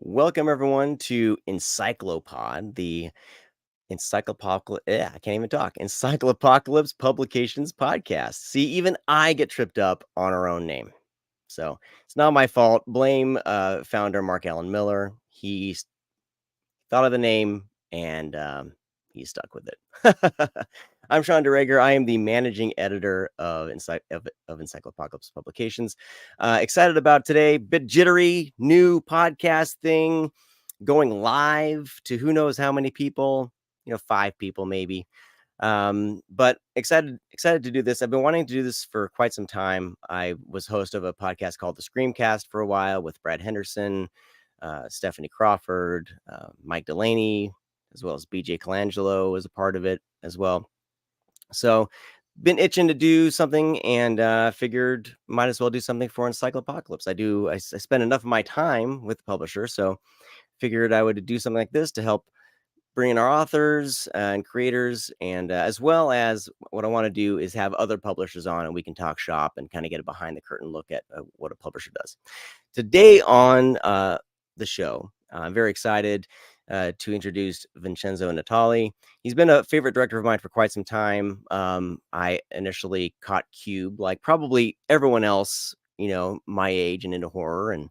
Welcome everyone to Encyclopod, the I can't even talk. Encyclopocalypse Publications podcast. See, even I get tripped up on our own name. So it's not my fault. Blame founder Mark Allen Miller. He thought of the name and he stuck with it. I'm Sean DeRager. I am the managing editor of Encyclopocalypse Publications. Excited about today. Bit jittery, new podcast thing going live to who knows how many people, 5 people maybe. But excited to do this. I've been wanting to do this for quite some time. I was host of a podcast called The Screamcast for a while with Brad Henderson, Stephanie Crawford, Mike Delaney, as well as BJ Colangelo was a part of it as well. So been itching to do something and figured might as well do something for Encyclopocalypse. I spend enough of my time with the publisher, so figured I would do something like this to help bring in our authors and creators, and as well as what I want to do is have other publishers on and we can talk shop and kind of get a behind the curtain look at what a publisher does. Today on the show, I'm very excited to introduce Vincenzo Natali. He's been a favorite director of mine for quite some time. I initially caught Cube, like probably everyone else, my age and into horror, and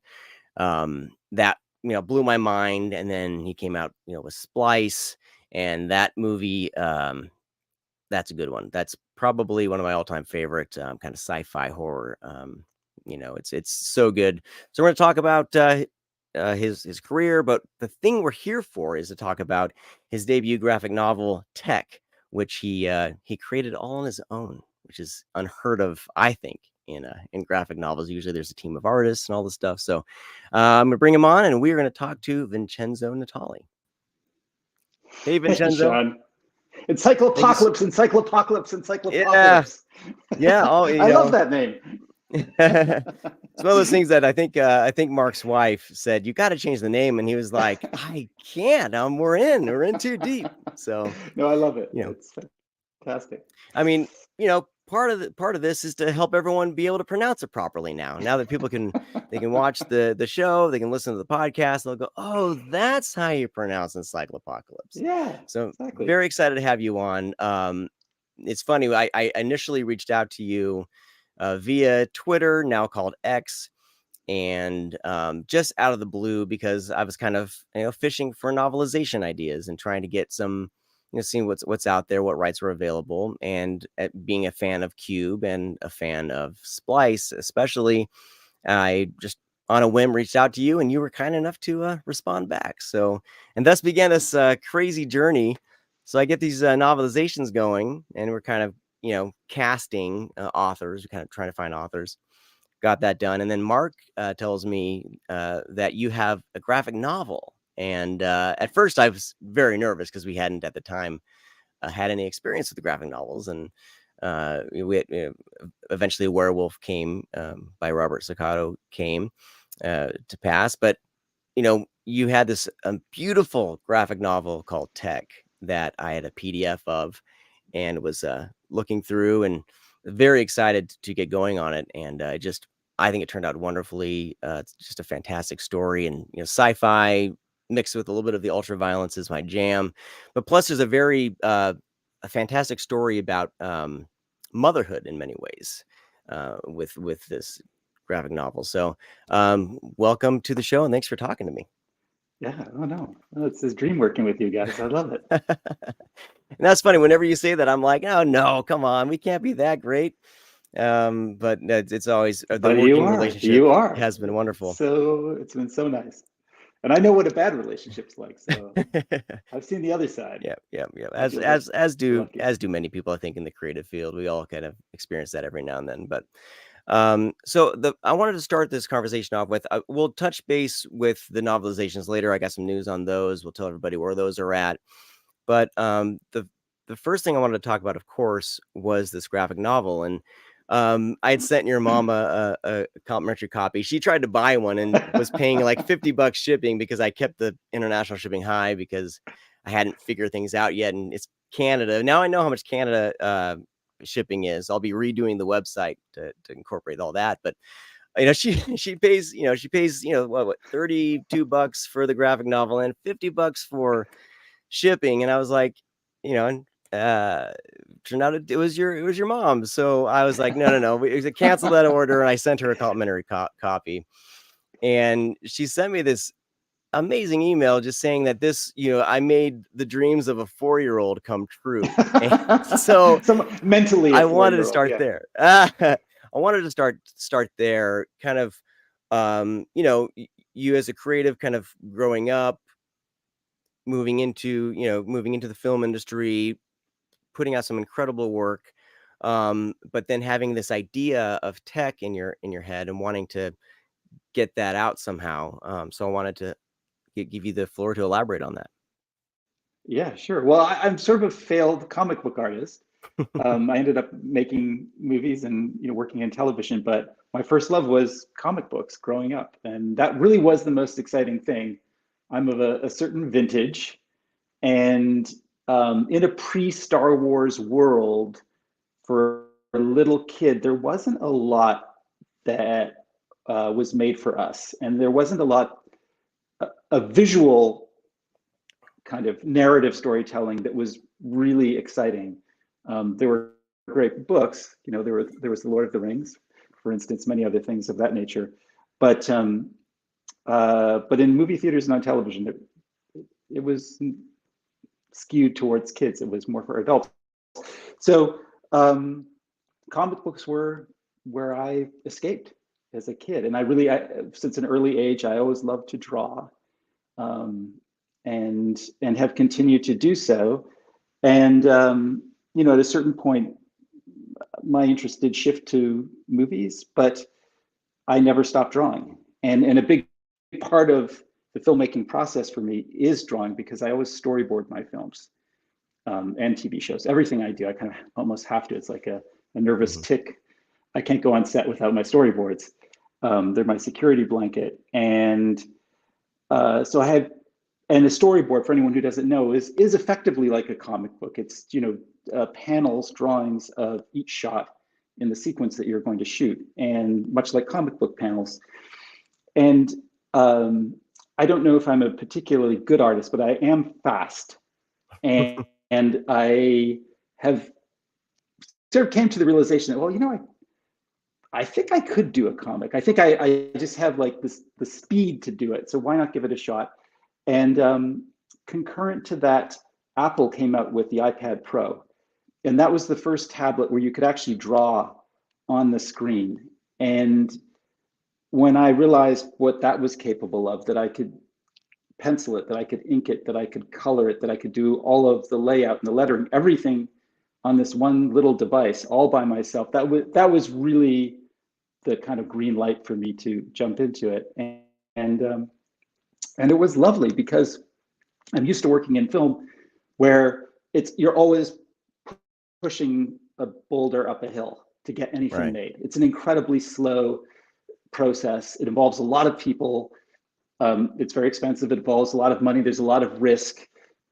that blew my mind. And then he came out, with Splice, and that movie, that's a good one. That's probably one of my all-time favorite kind of sci-fi horror. It's so good. So we're going to talk about his career, but the thing we're here for is to talk about his debut graphic novel Tech, which he created all on his own, which is unheard of, I think, in graphic novels. Usually there's a team of artists and all this stuff. So I'm gonna bring him on, and we're going to talk to Vincenzo Natali. Hey, Vincenzo. Hey, Sean. Encyclopocalypse. Yeah. Oh, I love that name. It's one of those things that I think Mark's wife said, you got to change the name, and he was like, I can't. We're in too deep. So no, I love it. It's fantastic. I mean, part of this is to help everyone be able to pronounce it properly now that people can watch the show, they can listen to the podcast, they'll go, oh, that's how you pronounce Encyclopocalypse. Yeah. So exactly. Very excited to have you on. It's funny, I initially reached out to you via Twitter, now called X, and just out of the blue, because I was kind of fishing for novelization ideas and trying to get some, seeing what's out there, what rights were available, and being a fan of Cube and a fan of Splice especially, I just on a whim reached out to you, and you were kind enough to respond back. So, and thus began this crazy journey. So I get these novelizations going, and we're kind of casting authors. We're kind of trying to find authors. Got that done, and then Mark tells me that you have a graphic novel. And at first I was very nervous because we hadn't at the time had any experience with the graphic novels. And eventually Werewolf came by Robert Saccato came to pass. But, you had this beautiful graphic novel called Tech that I had a PDF of and was looking through and very excited to get going on it. And I think it turned out wonderfully. It's just a fantastic story, and sci-fi mixed with a little bit of the ultra violence is my jam. But plus, there's a very a fantastic story about motherhood in many ways with this graphic novel. So, welcome to the show, and thanks for talking to me. Yeah, no, it's his dream working with you guys. I love it. And that's funny. Whenever you say that, I'm like, oh no, come on, we can't be that great. But it's always the working relationship has been wonderful. So it's been so nice, and I know what a bad relationship's like. So I've seen the other side. Yeah. As do many people, I think, in the creative field. We all kind of experience that every now and then. But I wanted to start this conversation off with, we'll touch base with the novelizations later. I got some news on those. We'll tell everybody where those are at. But the first thing I wanted to talk about, of course, was this graphic novel. And I had sent your mom a complimentary copy. She tried to buy one and was paying like $50 shipping because I kept the international shipping high because I hadn't figured things out yet. And it's Canada. Now I know how much Canada shipping is. I'll be redoing the website to incorporate all that. But she pays, what, $32 for the graphic novel and $50 for shipping. And I was like, and turned out it was your mom. So I was like, no, we cancel that order. And I sent her a complimentary copy. And she sent me this amazing email just saying that this, I made the dreams of a 4-year-old come true. And so mentally a I wanted to 4-year-old, start yeah. there. I wanted to start there, kind of, you as a creative, kind of growing up, moving into the film industry, putting out some incredible work, but then having this idea of tech in your head and wanting to get that out somehow. So I wanted to give you the floor to elaborate on that. Yeah, sure. Well, I'm sort of a failed comic book artist. I ended up making movies and working in television, but my first love was comic books growing up, and that really was the most exciting thing. I'm of a certain vintage, and in a pre-Star Wars world, for a little kid, there wasn't a lot that was made for us, and there wasn't a lot of visual kind of narrative storytelling that was really exciting. There were great books, there was The Lord of the Rings, for instance, many other things of that nature. But in movie theaters and on television, it was skewed towards kids. It was more for adults. So comic books were where I escaped as a kid, and since an early age, I always loved to draw. And have continued to do so. And at a certain point, my interest did shift to movies, but I never stopped drawing. And a big part of the filmmaking process for me is drawing, because I always storyboard my films and TV shows. Everything I do, I kind of almost have to. It's like a nervous tick. I can't go on set without my storyboards. They're my security blanket. And so I had. And a storyboard, for anyone who doesn't know, is effectively like a comic book. It's panels, drawings of each shot in the sequence that you're going to shoot, and much like comic book panels. And I don't know if I'm a particularly good artist, but I am fast, and I have sort of came to the realization that, well, I think I could do a comic. I think I just have like the speed to do it. So why not give it a shot? And concurrent to that, Apple came out with the iPad Pro. And that was the first tablet where you could actually draw on the screen. And when I realized what that was capable of, that I could pencil it, that I could ink it, that I could color it, that I could do all of the layout and the lettering, everything on this one little device all by myself, that was really the kind of green light for me to jump into it. And it was lovely, because I'm used to working in film where you're always pushing a boulder up a hill to get anything made. It's an incredibly slow process. It involves a lot of people. It's very expensive. It involves a lot of money. There's a lot of risk.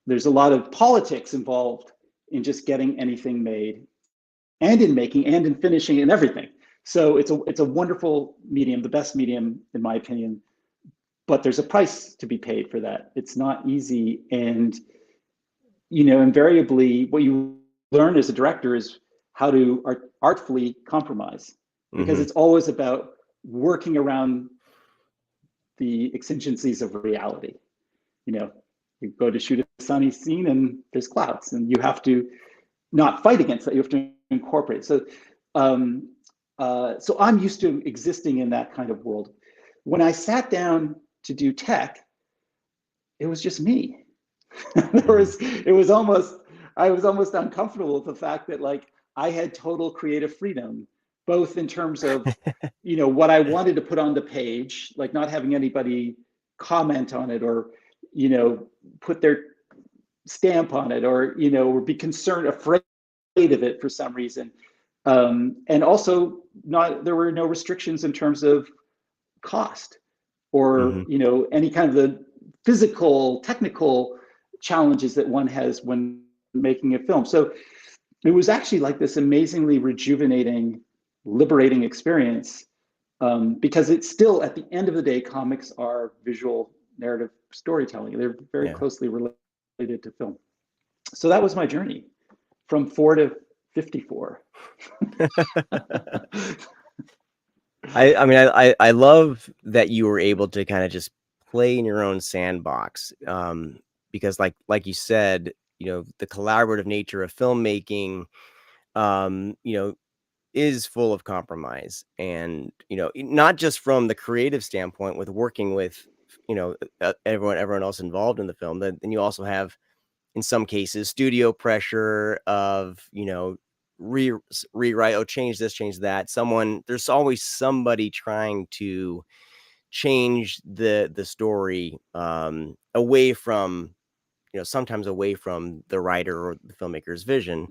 There's a lot of politics involved in just getting anything made, and in making, and in finishing, and everything. So it's a wonderful medium, the best medium in my opinion. But there's a price to be paid for that. It's not easy. And, invariably what you learn as a director is how to artfully compromise, because it's always about working around the exigencies of reality. You go to shoot a sunny scene and there's clouds, and you have to not fight against that. You have to incorporate. So I'm used to existing in that kind of world. When I sat down to do tech, it was just me. I was almost uncomfortable with the fact that, like, I had total creative freedom, both in terms of what I wanted to put on the page, like not having anybody comment on it, or put their stamp on it, or or be afraid of it for some reason, and also there were no restrictions in terms of cost, or any kind of the physical, technical challenges that one has when making a film. So it was actually like this amazingly rejuvenating, liberating experience because it's still, at the end of the day, comics are visual narrative storytelling. They're very closely related to film. So that was my journey from 4 to 54. I mean, I love that you were able to kind of just play in your own sandbox, because like you said, the collaborative nature of filmmaking, is full of compromise, and not just from the creative standpoint with working with everyone else involved in the film. Then you also have, in some cases, studio pressure of rewrite, oh, change this, change that. There's always somebody trying to change the story, away from, sometimes away from the writer or the filmmaker's vision.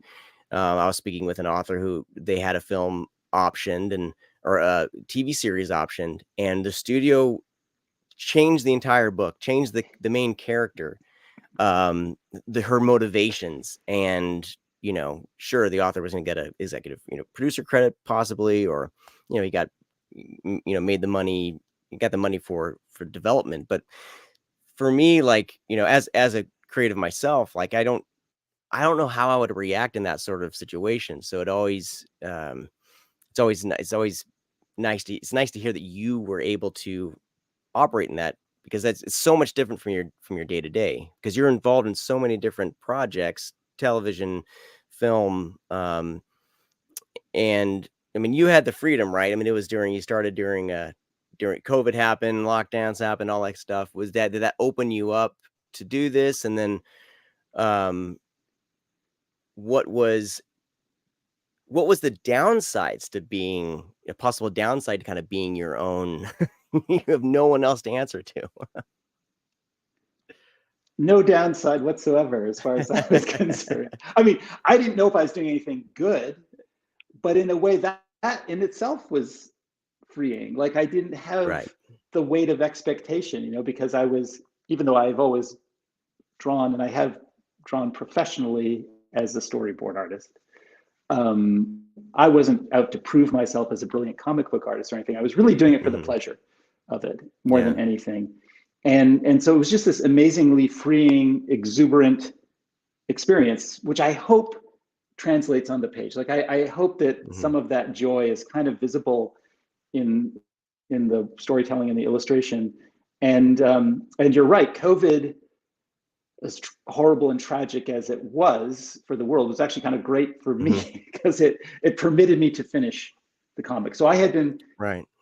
I was speaking with an author who they had a film optioned, or a TV series optioned, and the studio changed the entire book, changed the main character, her motivations, and sure, the author was going to get a executive producer credit possibly, or he got made the money, he got the money for development. But for me, like, as a creative myself, like, I don't know how I would react in that sort of situation. So it's always nice to hear that you were able to operate in that, because it's so much different from your day to day, because you're involved in so many different projects, television, film, and I mean, you had the freedom, right? I mean, you started during COVID happened, lockdowns happened, all that stuff. Did that open you up to do this? And then, what was the downsides to being a possible downside to kind of being your own? You have no one else to answer to. No downside whatsoever, as far as I was concerned. I mean, I didn't know if I was doing anything good, but in a way that in itself was freeing. Like, I didn't have the weight of expectation, because I was, even though I've always drawn, and I have drawn professionally as a storyboard artist, I wasn't out to prove myself as a brilliant comic book artist or anything. I was really doing it for the pleasure of it more than anything. And so it was just this amazingly freeing, exuberant experience, which I hope translates on the page. Like, I hope that some of that joy is kind of visible in the storytelling and the illustration. And you're right, COVID, as horrible and tragic as it was for the world, was actually kind of great for me, because it permitted me to finish the comic. So I had been,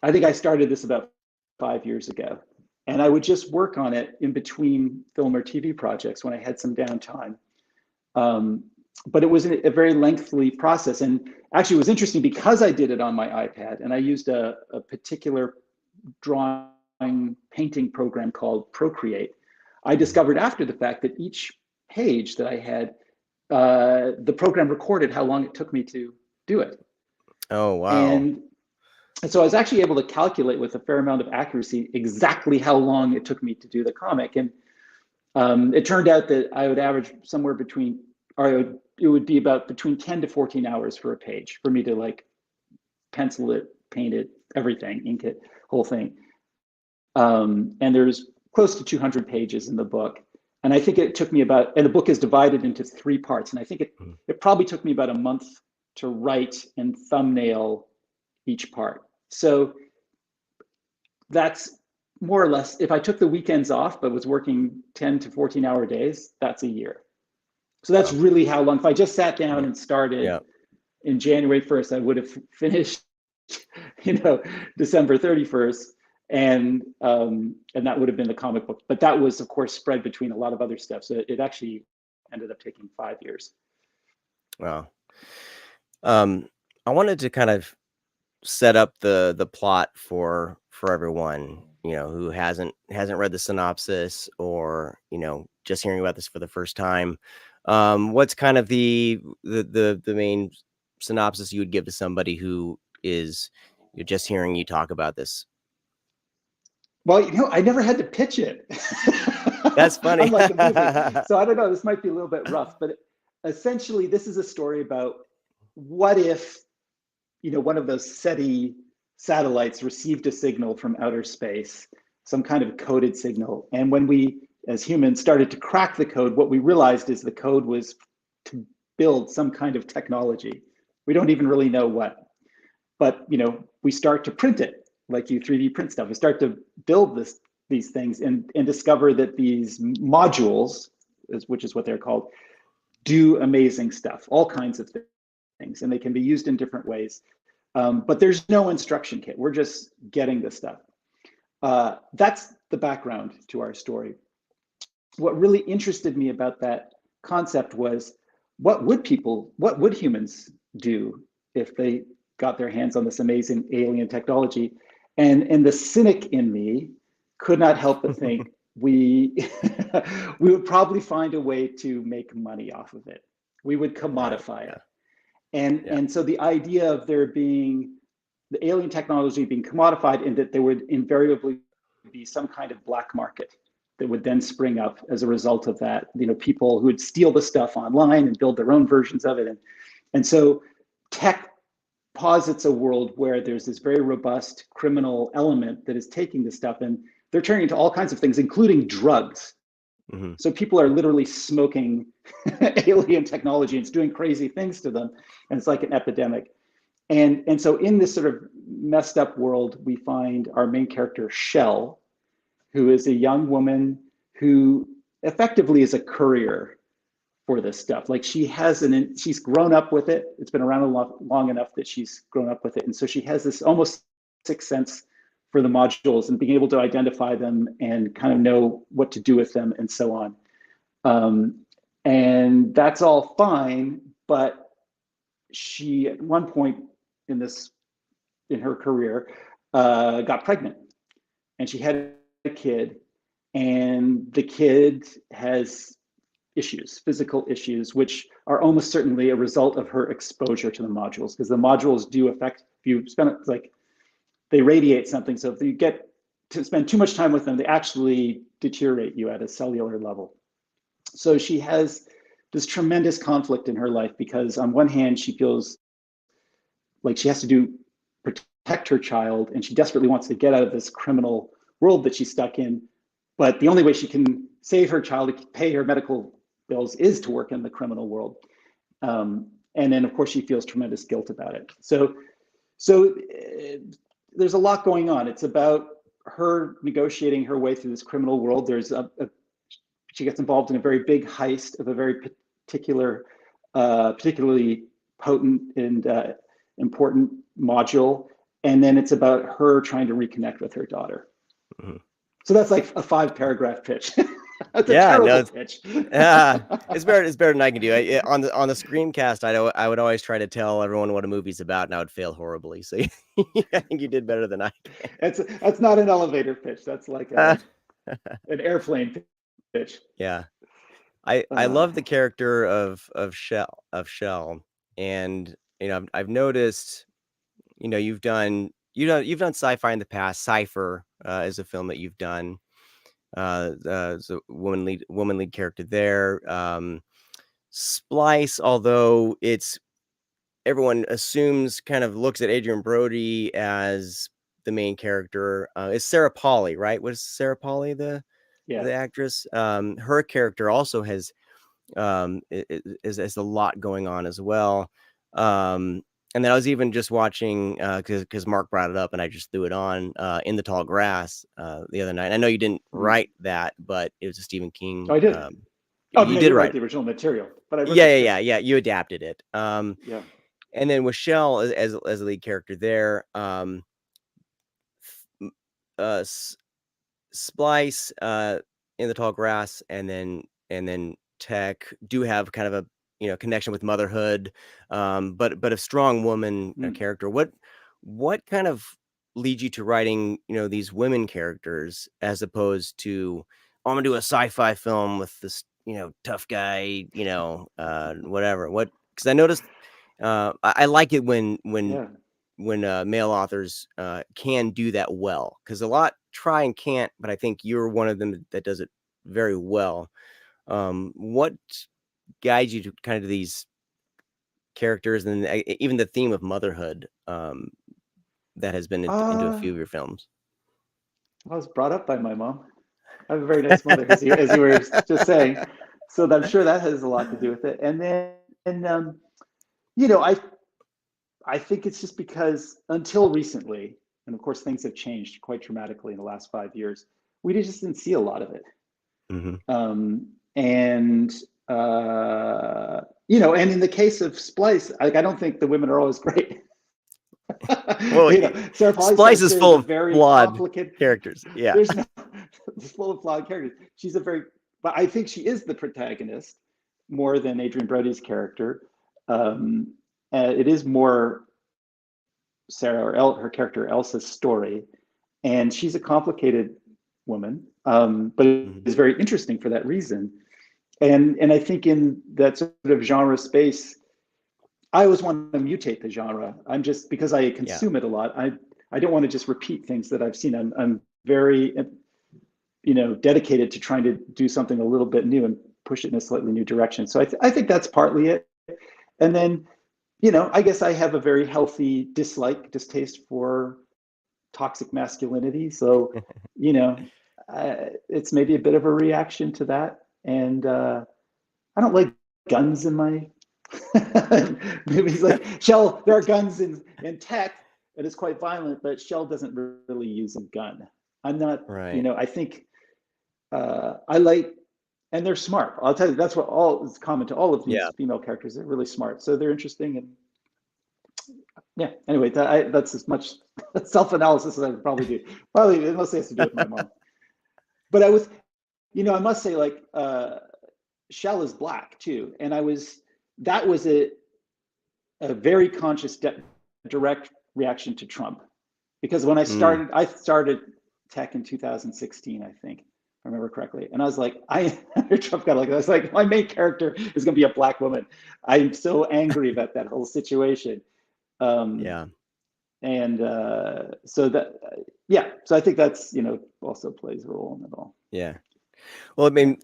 I think I started this about 5 years ago, and I would just work on it in between film or TV projects when I had some downtime. But it was a very lengthy process. And actually, it was interesting because I did it on my iPad, and I used a particular drawing painting program called Procreate. I discovered after the fact that each page that I had, the program recorded how long it took me to do it. Oh, wow. And so I was actually able to calculate with a fair amount of accuracy exactly how long it took me to do the comic. And it turned out that I would average somewhere between, or it would be about between 10 to 14 hours for a page for me to, like, pencil it, paint it, everything, ink it, whole thing. And there's close to 200 pages in the book. And I think it took me about, and the book is divided into 3 parts. And I think it probably took me about a month to write and thumbnail each part. So that's more or less, if I took the weekends off, but was working 10 to 14 hour days, that's a year. So that's really how long. If I just sat down and started in January 1st, I would have finished, December 31st. And that would have been the comic book. But that was, of course, spread between a lot of other stuff. So it actually ended up taking 5 years. Wow. I wanted to kind of set up the plot for everyone, who hasn't read the synopsis, or just hearing about this for the first time. What's kind of the main synopsis you would give to somebody who is just hearing you talk about this? Well, I never had to pitch it. That's funny. Unlike a movie. So I don't know, this might be a little bit rough, but essentially this is a story about what if, one of those SETI satellites received a signal from outer space, some kind of coded signal. And when we, as humans, started to crack the code, what we realized is the code was to build some kind of technology. We don't even really know what. But we start to print it, like you 3D print stuff. We start to build these things and discover that these modules, which is what they're called, do amazing stuff, all kinds of things, and they can be used in different ways. But there's no instruction kit. We're just getting this stuff. That's the background to our story. What really interested me about that concept was, what would humans do if they got their hands on this amazing alien technology? And the cynic in me could not help but think we would probably find a way to make money off of it. We would commodify it. And so the idea of there being the alien technology being commodified, and that there would invariably be some kind of black market that would then spring up as a result of that. People who would steal the stuff online and build their own versions of it. And so tech posits a world where there's this very robust criminal element that is taking this stuff, and they're turning to all kinds of things, including drugs. Mm-hmm. So people are literally smoking alien technology, and it's doing crazy things to them, and it's like an epidemic. And so in this sort of messed up world, we find our main character, Shell, who is a young woman who effectively is a courier for this stuff. Like she's grown up with it. It's been around long enough that she's grown up with it. And so she has this almost sixth sense for the modules and being able to identify them and kind of know what to do with them and so on. And that's all fine, but she, at one point in her career, got pregnant, and she had a kid, and the kid has physical issues, which are almost certainly a result of her exposure to the modules, because the modules do affect, if you spend it, like, they radiate something. So if you get to spend too much time with them, they actually deteriorate you at a cellular level. So she has this tremendous conflict in her life, because on one hand, she feels like she has to protect her child, and she desperately wants to get out of this criminal world that she's stuck in. But the only way she can save her child, to pay her medical bills, is to work in the criminal world. And then, of course, she feels tremendous guilt about it. So there's a lot going on. It's about her negotiating her way through this criminal world. She gets involved in a very big heist of a very particularly potent and important module. And then it's about her trying to reconnect with her daughter. Mm-hmm. So that's like a 5-paragraph pitch. That's a terrible pitch. It's better than I can do. On the screencast, I would always try to tell everyone what a movie's about, and I would fail horribly. So I think you did better than I can. That's not an elevator pitch. That's like an airplane pitch. Yeah, I love the character of Shell, and I've noticed, you've done sci-fi in the past. Cypher is a film that you've done. There's a woman lead character there. Splice, although everyone assumes, kind of looks at Adrian Brody as the main character. It's Sarah Polley, right? Was Sarah Polley the actress? Her character also has is a lot going on as well. And then I was even just watching, because Mark brought it up, and I just threw it on, In the Tall Grass the other night. I know you didn't write that, but it was a Stephen King. Oh, I did. You did write the original material, but I wrote yeah. You adapted it. Yeah. And then with Shell as a lead character there, Splice, In the Tall Grass, and then Tech do have kind of a connection with motherhood, but a strong woman character. What kind of leads you to writing these women characters, as opposed to, I'm gonna do a sci-fi film with this tough guy, whatever? Because I noticed, I like it when male authors can do that well, because a lot try and can't, but I think you're one of them that does it very well. What guides you to kind of these characters, and even the theme of motherhood? that has been into a Uh, few of your films? I was brought up by my mom. I have a very nice mother, as you were just saying. So I'm sure that has a lot to do with it. And then, you know, I think it's just because until recently, and of course things have changed quite dramatically in the last 5 years, we just didn't see a lot of it. Hmm. And you know, and in the case of Splice, like I don't think the women are always great. Well, You know, Sarah Polley's Splice is character is full a of very flawed complicated. characters. Yeah. There's no, it's full of flawed characters. She's a very, but I think she is the protagonist more than Adrian Brody's character. Um, it is more Sarah or her character Elsa's story, and she's a complicated woman, but Hmm. it's very interesting for that reason. And I think in that sort of genre space, I always want to mutate the genre. I'm just because I Yeah. consume it a lot. I don't want to just repeat things that I've seen. I'm very dedicated to trying to do something a little bit new and push it in a slightly new direction. So I think that's partly it. And then I guess I have a very healthy distaste for toxic masculinity. So you know it's maybe a bit of a reaction to that. And I don't like guns in my movies. Like Shell, there are guns in tech, and it's quite violent, but Shell doesn't really use a gun. I'm not, Right. I think I like, and they're smart. I'll tell you, that's what all is common to all of these Yeah. female characters. They're really smart, so they're interesting. And yeah, anyway, that's as much self-analysis as I would probably do. Probably, it mostly has to do with my mom. But I must say, like, Shell is black too, and that was a very conscious, direct reaction to Trump, because when Mm. I started tech in 2016, I think, if I remember correctly, and I was like, Trump got like, I was like, my main character is going to be a black woman. I'm so angry about that whole situation, Yeah. and so that, yeah, so I think that's also plays a role in it all. Yeah. Well, I Yeah. mean,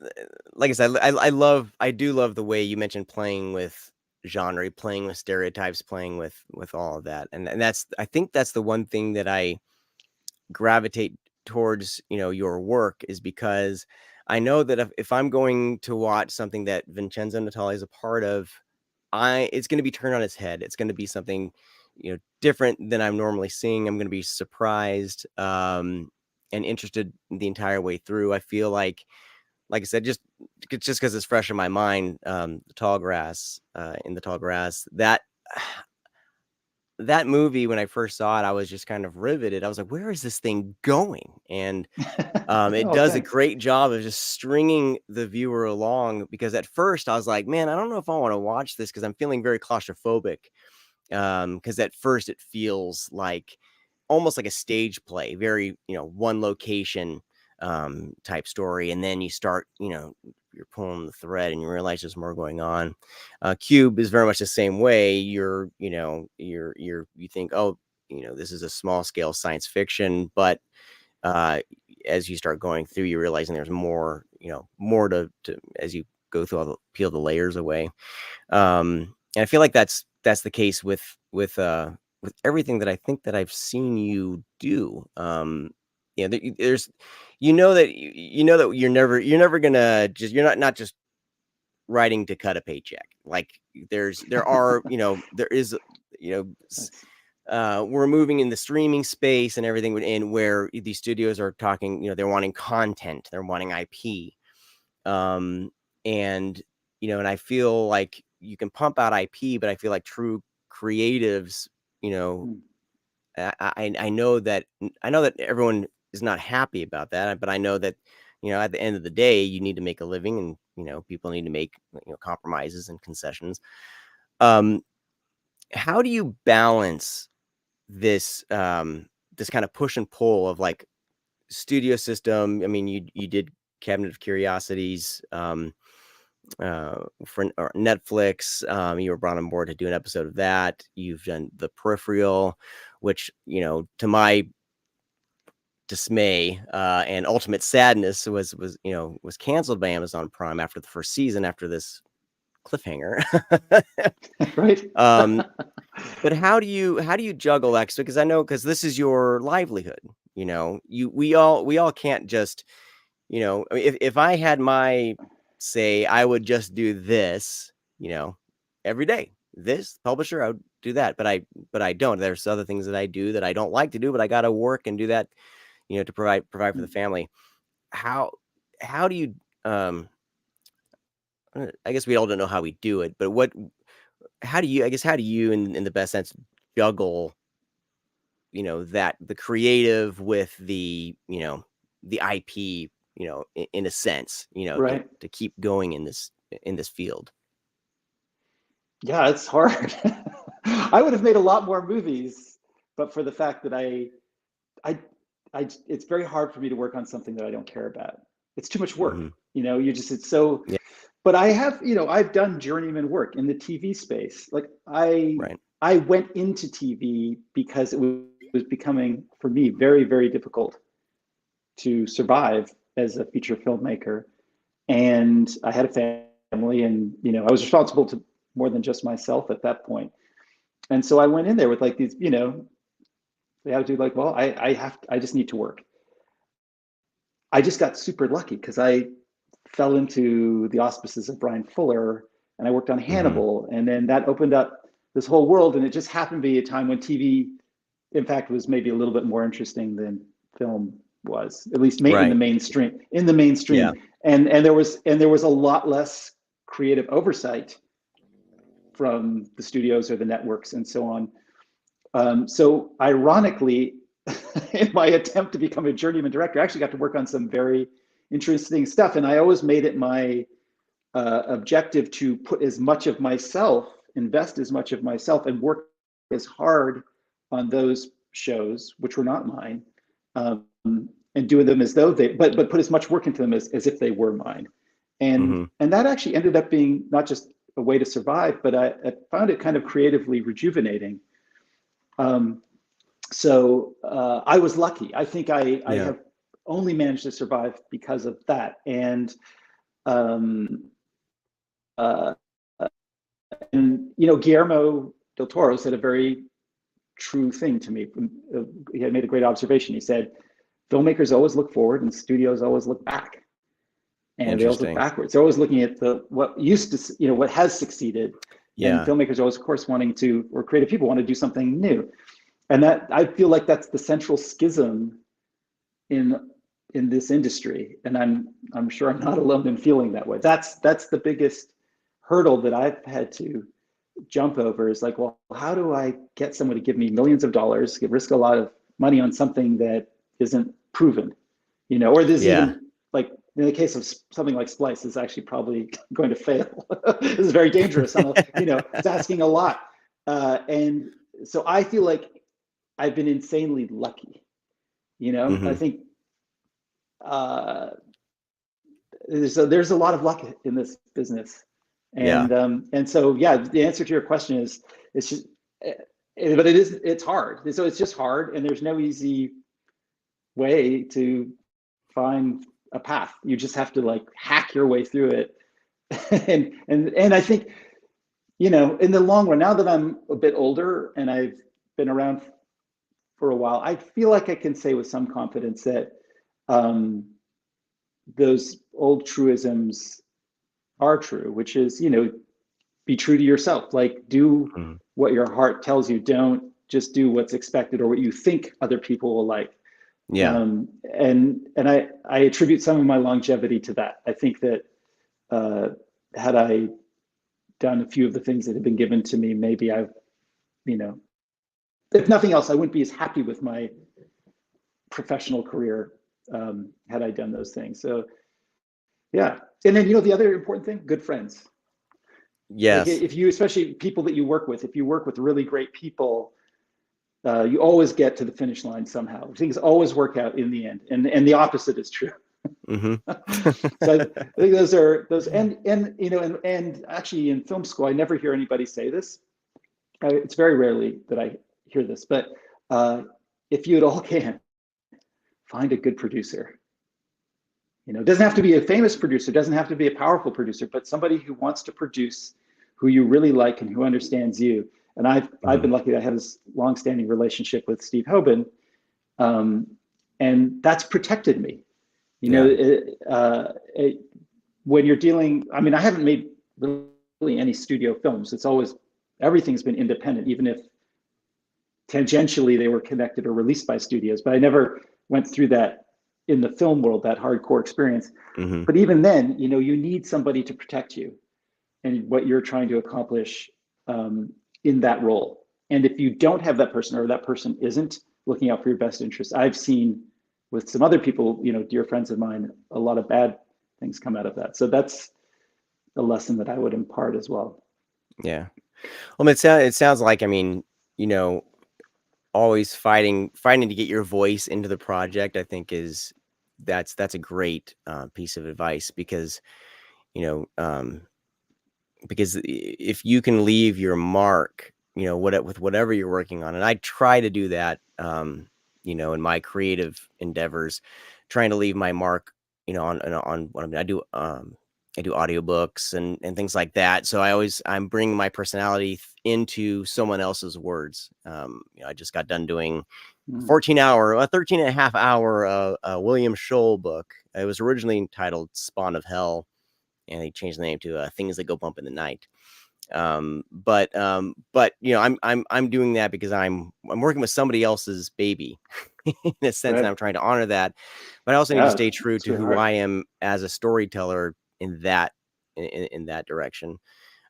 like I said, I do love the way you mentioned playing with genre, playing with stereotypes, playing with all of that, and I think that's the one thing that I gravitate towards, your work, is because I know that if I'm going to watch something that Vincenzo Natali is a part of, it's going to be turned on its head. It's going to be something, different than I'm normally seeing. I'm going to be surprised, and interested the entire way through. I feel like I said, just because it's fresh in my mind, the tall grass, in the tall grass, that movie, when I first saw it, I was just kind of riveted. I was like, where is this thing going? And it Oh, does a thanks. great job of just stringing the viewer along, because at first I was like, man, I don't know if I want to watch this, because I'm feeling very claustrophobic. Because at first it feels like almost like a stage play, very, one location type story. And then you start, you're pulling the thread and you realize there's more going on. Cube is very much the same way. You think, oh, this is a small scale science fiction, but uh, as you start going through, you're realizing there's more, more to as you go through peel the layers away. And I feel like that's the case with everything that I think that I've seen you do. There's, that you're never gonna you're not just writing to cut a paycheck. Like there is, you know, Thanks. we're moving in the streaming space and everything, and where these studios are talking, they're wanting content, they're wanting IP. Um, and and I feel like you can pump out IP, but I feel like true creatives, you know, Mm. I know that everyone is not happy about that, but I know that, at the end of the day, you need to make a living, and people need to make, compromises and concessions. Um, how do you balance this kind of push and pull of, like, studio system? I mean, you did Cabinet of Curiosities, for Netflix. You were brought on board to do an episode of that. You've done The Peripheral, which, to my dismay, and ultimate sadness, was canceled by Amazon Prime after the first season, after this cliffhanger. Right. But how do you juggle that? Because I know, because this is your livelihood. We all can't just, I mean, if I had my say, I would just do this, every day. This publisher, I would do that, but I don't. There's other things that I do that I don't like to do, but I got to work and do that, to provide for the family. How how do you I guess we all don't know how we do it, but how do you in the best sense juggle, that the creative with the IP, in a sense, to Right. keep going in this field. Yeah, it's hard. I would have made a lot more movies, but for the fact that I, it's very hard for me to work on something that I don't care about. It's too much work. Hmm. It's so, Yeah. but I've done journeyman work in the TV space. Like Right. I went into TV because it was becoming, for me, very, very difficult to survive as a feature filmmaker. And I had a family, and I was responsible to more than just myself at that point. And so I went in there with like these, the attitude like, well, I just need to work. I just got super lucky because I fell into the auspices of Brian Fuller, and I worked on Hmm. Hannibal, and then that opened up this whole world. And it just happened to be a time when TV, in fact, was maybe a little bit more interesting than film was, at least in the Right. mainstream. Yeah. And there was a lot less creative oversight from the studios or the networks and so on. So ironically, in my attempt to become a journeyman director, I actually got to work on some very interesting stuff. And I always made it my objective to put as much of myself, invest as much of myself, and work as hard on those shows, which were not mine, and doing them as though but put as much work into them as if they were mine. And Hmm. and that actually ended up being not just a way to survive, but I found it kind of creatively rejuvenating. Um, so I was lucky. I think I Yeah. have only managed to survive because of that. Um, uh, and Guillermo del Toro said a very true thing to me. He had made a great observation. He said, "Filmmakers always look forward, and studios always look back, and they always look Interesting. backwards. They're always looking at what used to, what has succeeded, and Yeah. filmmakers are always, of course, wanting to, or creative people want to do something new." And that, I feel like that's the central schism in this industry, and I'm sure I'm not alone in feeling that way. That's the biggest hurdle that I've had to jump over, is like, well, how do I get someone to give me millions of dollars, risk a lot of money on something that isn't proven, or there's Yeah. even, like in the case of something like Splice, is actually probably going to fail. This is very dangerous. It's asking a lot, and so I feel like I've been insanely lucky. I Hmm. think uh, there's a lot of luck in this business, Yeah. and so yeah, the answer to your question is, it's just, but it's hard. So it's just hard, and there's no easy way to find a path. You just have to like hack your way through it, and I think in the long run, now that I'm a bit older and I've been around for a while, I feel like I can say with some confidence that um, those old truisms are true, which is, be true to yourself. Like, do Hmm. what your heart tells you. Don't just do what's expected or what you think other people will like. Yeah. And I attribute some of my longevity to that. I think that uh, had I done a few of the things that have been given to me, maybe you know, if nothing else, I wouldn't be as happy with my professional career had I done those things. So yeah. And then, the other important thing, good friends. Like, Yes. if you, especially people that you work with, if you work with really great people, you always get to the finish line somehow. Things always work out in the end, and the opposite is true. Hmm. So I think those are those, and actually in film school, I never hear anybody say this. It's very rarely that I hear this, but uh, if you at all can, find a good producer. It doesn't have to be a famous producer, doesn't have to be a powerful producer, but somebody who wants to produce, who you really like and who understands you. And I've been lucky that I have this long-standing relationship with Steve Hoban, and that's protected me. When you're dealing, I mean, I haven't made really any studio films. Everything's been independent, even if tangentially they were connected or released by studios, but I never went through that in the film world, that hardcore experience. But even then, you need somebody to protect you and what you're trying to accomplish in that role. And if you don't have that person, or that person isn't looking out for your best interests, I've seen with some other people, dear friends of mine, a lot of bad things come out of that. So that's a lesson that I would impart as well. Yeah. Well, it sounds like, I mean, always fighting to get your voice into the project, I think that's a great piece of advice, because if you can leave your mark, with whatever you're working on, and I try to do that, in my creative endeavors, trying to leave my mark, on what I do. I do audiobooks and things like that. So I'm bringing my personality into someone else's words. I just got done doing 13 and a half hour William Scholl book. It was originally entitled Spawn of Hell, and they changed the name to Things That Go Bump in the Night. But I'm doing that because I'm working with somebody else's baby in a sense, and I'm trying to honor that. But I also need to stay true to who I am as a storyteller in that direction,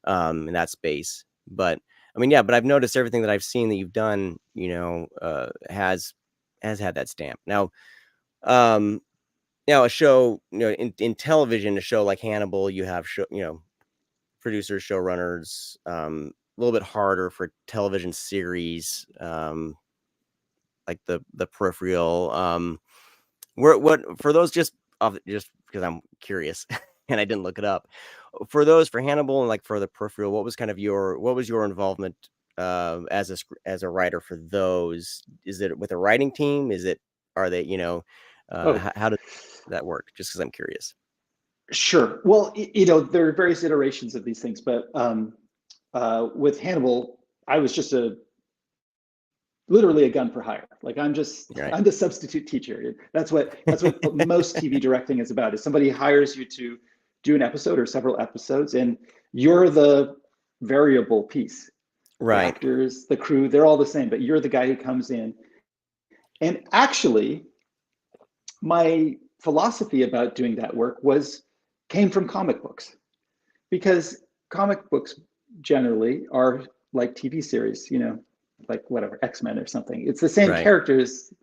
in that space. But I mean, but I've noticed everything that I've seen that you've done, has had that stamp. Now, a show, in television, a show like Hannibal, you have producers, showrunners, a little bit harder for television series, like the Peripheral. What for those, just because I'm curious and I didn't look it up, for Hannibal and like for the Peripheral, what was your involvement as a writer for those? Is it with a writing team? Are they, how does that work? Just because I'm curious. Sure. Well, there are various iterations of these things, but with Hannibal, I was just literally a gun for hire. Like I'm the substitute teacher. That's what most TV directing is about. Is somebody hires you to do an episode or several episodes, and you're the variable piece. Right. The actors, the crew, they're all the same, but you're the guy who comes in. And actually, my philosophy about doing that work came from comic books, because comic books generally are like TV series, like whatever, X-Men or something. It's the same characters,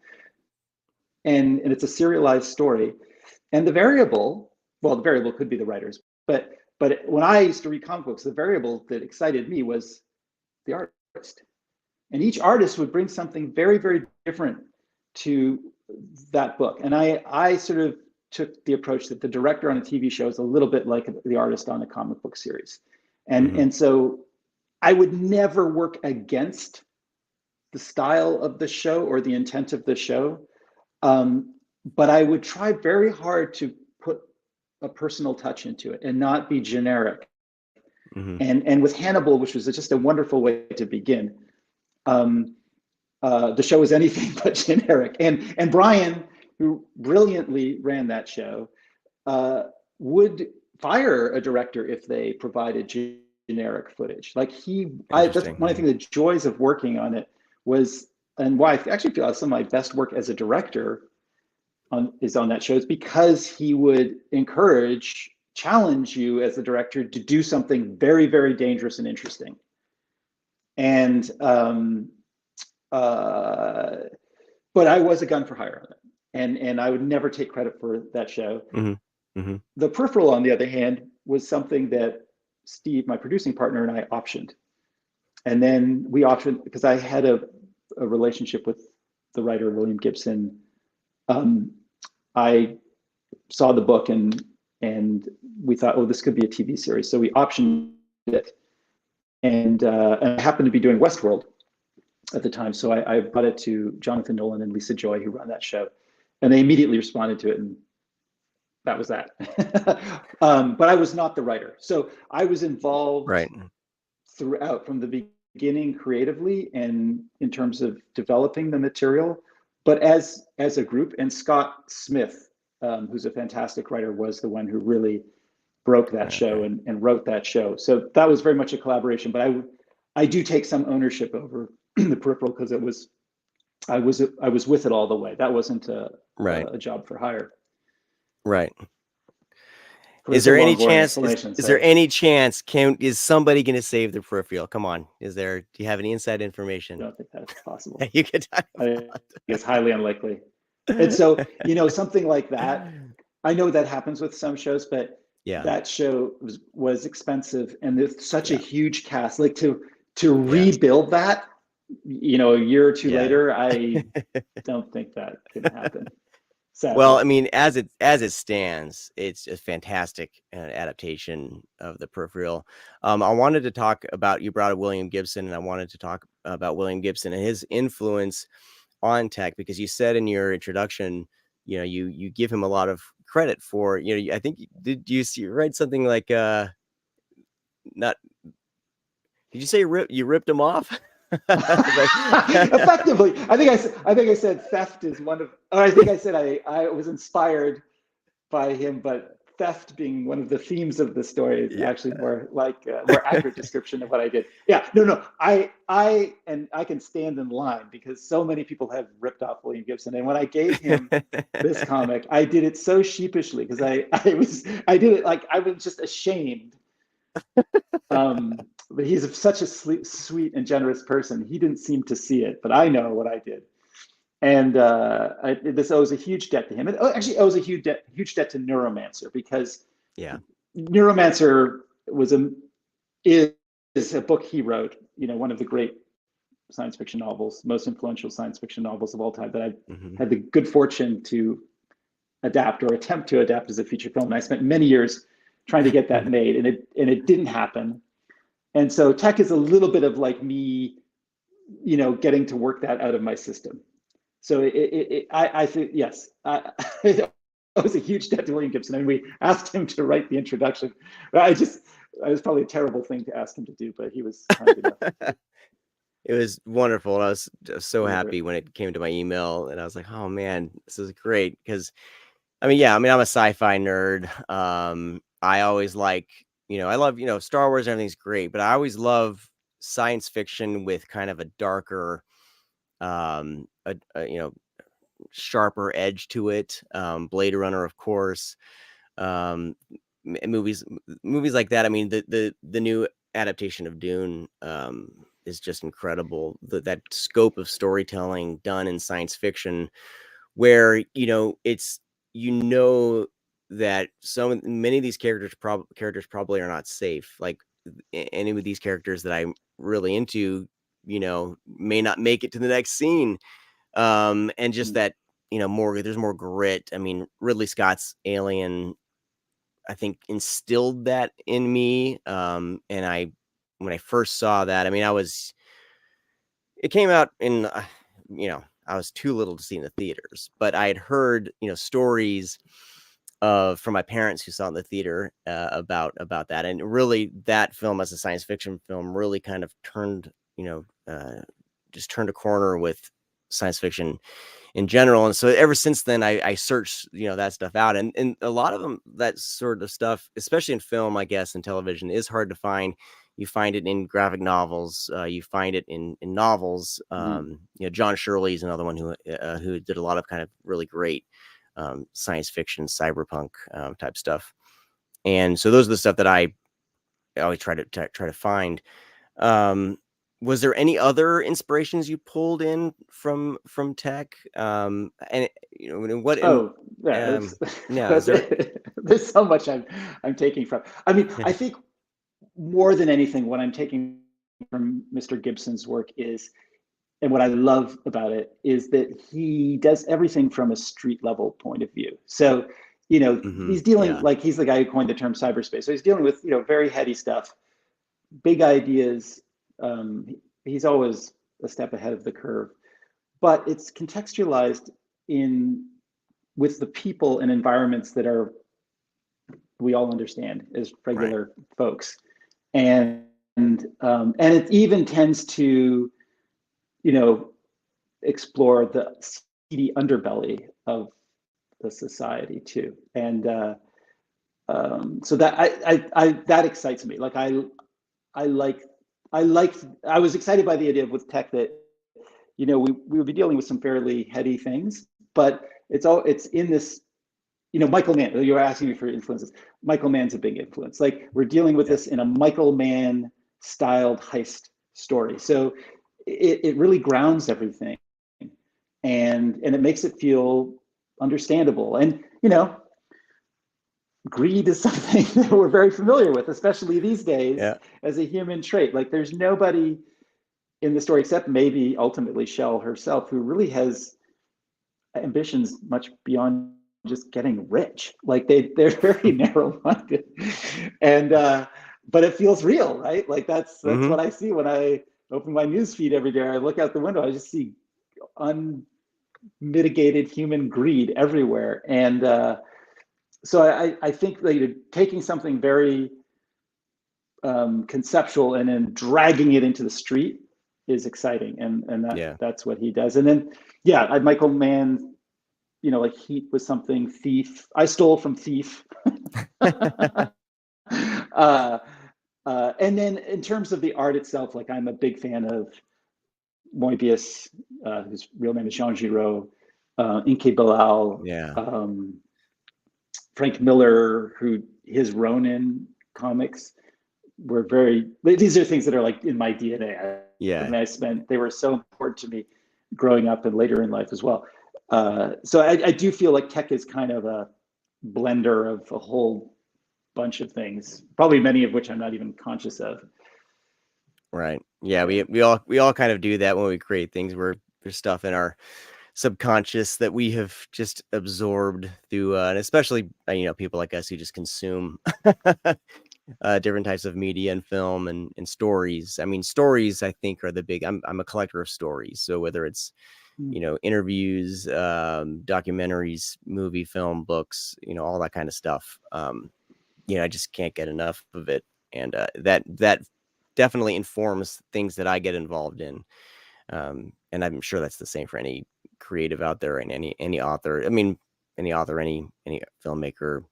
and it's a serialized story. And the variable could be the writers, but when I used to read comic books, the variable that excited me was the artist. And each artist would bring something very, very different to that book. And I sort of took the approach that the director on a TV show is a little bit like the artist on a comic book series. And so I would never work against the style of the show or the intent of the show. But I would try very hard to put a personal touch into it and not be generic. And with Hannibal, which was just a wonderful way to begin, the show was anything but generic. And Brian, who brilliantly ran that show, would fire a director if they provided generic footage. Like that's one of the joys of working on it was, and why I actually feel like some of my best work as a director is on that show, is because he would challenge you as the director to do something very, very dangerous and interesting. And but I was a gun for hire on it, and I would never take credit for that show. The Peripheral, on the other hand, was something that Steve, my producing partner, and I optioned. And then we optioned because I had a relationship with the writer William Gibson. I saw the book and we thought, oh, this could be a TV series. So we optioned it, and I happened to be doing Westworld at the time. So I brought it to Jonathan Nolan and Lisa Joy, who run that show, and they immediately responded to it. And that was that. But I was not the writer. So I was involved Right. throughout from the beginning creatively and in terms of developing the material, but as a group. And Scott Smith, who's a fantastic writer, was the one who really broke that show Okay. and wrote that show. So that was very much a collaboration. But I do take some ownership over the peripheral because I was with it all the way. That wasn't Right. a job for hire. Right. But Is it's a there any long, boring chance? explanation. Is there So any chance? Is somebody going to save the peripheral? Come on. Is there? Do you have any inside I information don't think that's possible. that you could talk I think about? it's highly unlikely. And so, something like that, I know that happens with some shows, but Yeah. that show was expensive, and there's such a Yeah. huge cast. Like to Yes. rebuild that, a year or two Yeah. later, I don't think that can happen. Well, Sadly. I mean, as it stands, it's a fantastic adaptation of the peripheral. I wanted to talk about, you brought up William Gibson, and I wanted to talk about William Gibson and his influence on tech, because you said in your introduction, you give him a lot of credit for, I think, did you write something like not did you say you ripped him off? Like, Effectively, I think I said theft is one of, or I think I said I was inspired by him, but theft being one of the themes of the story is yeah. actually more like a more accurate description of what I did. Yeah, no, I can stand in line because so many people have ripped off William Gibson, and when I gave him this comic, I did it so sheepishly because I did it like I was just ashamed. But he's such a sweet and generous person. He didn't seem to see it, but I know what I did. And this owes a huge debt to him. It actually owes a huge debt to Neuromancer, because Yeah. Neuromancer is a book he wrote. One of the great science fiction novels, most influential science fiction novels of all time, that I've Hmm. had the good fortune to adapt or attempt to adapt as a feature film. And I spent many years trying to get that made, and it didn't happen. And so tech is a little bit of like me, getting to work that out of my system. So I think, yes, it was a huge debt to William Gibson, and we asked him to write the introduction. It was probably a terrible thing to ask him to do, but he was kind enough to It was wonderful. And I was so deliver it. happy when it came to my email, and I was like, oh man, this is great. Because I mean, I'm a sci-fi nerd. I always like, I love, Star Wars and everything's great, but I always love science fiction with kind of a darker, sharper edge to it. Blade Runner, of course. Um, movies like that. I mean, the new adaptation of Dune is just incredible. That scope of storytelling done in science fiction, where it's that many of these characters probably are not safe. Like any of these characters that I'm really into, may not make it to the next scene. And just Mm. that, there's more grit. I mean, Ridley Scott's Alien, I think, instilled that in me. And when I first saw that, I mean, it came out in, I was too little to see in the theaters, but I had heard, stories from my parents who saw it in the theater, about that. And really, that film as a science fiction film really kind of just turned a corner with science fiction in general. And so ever since then, I searched, that stuff out. And a lot of them, that sort of stuff, especially in film, I guess, and television, is hard to find. You find it in graphic novels. You find it in novels. Mm. John Shirley is another one who did a lot of kind of really great science fiction, cyberpunk type stuff. And so those are the stuff that I always try to find. Um, was there any other inspirations you pulled in from tech? And what and Oh, yeah, yeah, is there? there's so much I'm taking from. I mean, I think more than anything, what I'm taking from Mr. Gibson's work is, and what I love about it is that he does everything from a street level point of view. So, he's dealing, Yeah. like, he's the guy who coined the term cyberspace. So he's dealing with, very heady stuff, big ideas. He's always a step ahead of the curve, but it's contextualized in with the people and environments that are we all understand as Right. regular folks. And it even tends to, you know, explore the seedy underbelly of the society too. And so that I that excites me. Like I like I was excited by the idea of with tech that, you know, we would be dealing with some fairly heady things, but it's in this, you know, Michael Mann. You were asking me for influences. Michael Mann's a big influence. Like we're dealing with Yeah. this in a Michael Mann styled heist story. So it really grounds everything, and it makes it feel understandable. And you know, greed is something that we're very familiar with, especially these days Yeah. as a human trait. Like there's nobody in the story except maybe ultimately Shell herself who really has ambitions much beyond just getting rich. Like they're very narrow minded, and but it feels real, right? Like that's Mm-hmm. what I see when I open my news feed every day. I look out the window, I just see unmitigated human greed everywhere, and so I think that you're taking something very conceptual and then dragging it into the street is exciting, and Yeah. that's what he does. And then yeah, Michael Mann, you know, like Heat was something. Thief, I stole from Thief. uh, and then in terms of the art itself, like I'm a big fan of Moebius, whose real name is Jean Giraud, Inke Bilal, Yeah. Frank Miller, who his Ronin comics were very. These are things that are like in my DNA. I Yeah. mean, they were so important to me growing up and later in life as well. So I do feel like tech is kind of a blender of a whole bunch of things, probably many of which I'm not even conscious of. Right. Yeah. Yeah. We all kind of do that when we create things where there's stuff in our subconscious that we have just absorbed through, and especially people like us who just consume different types of media and film and stories. I mean, stories I think are the big. I'm a collector of stories, so whether it's interviews, documentaries, movie, film, books, all that kind of stuff. I just can't get enough of it, and that definitely informs things that I get involved in. And I'm sure that's the same for any creative out there and any author. I mean, any author, any filmmaker.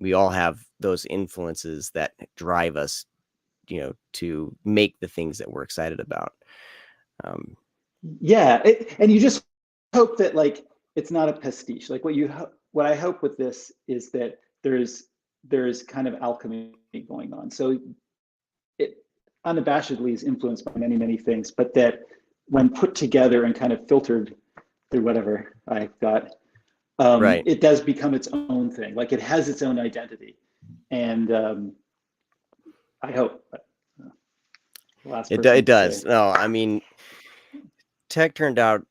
We all have those influences that drive us, to make the things that we're excited about. Um, Yeah, and you just hope that like it's not a pastiche. Like what I hope with this is that there's kind of alchemy going on. So it unabashedly is influenced by many things, but that when put together and kind of filtered through whatever I got, right. it does become its own thing. Like it has its own identity, and I hope. Last It person to does. say. No, I mean, tech turned out,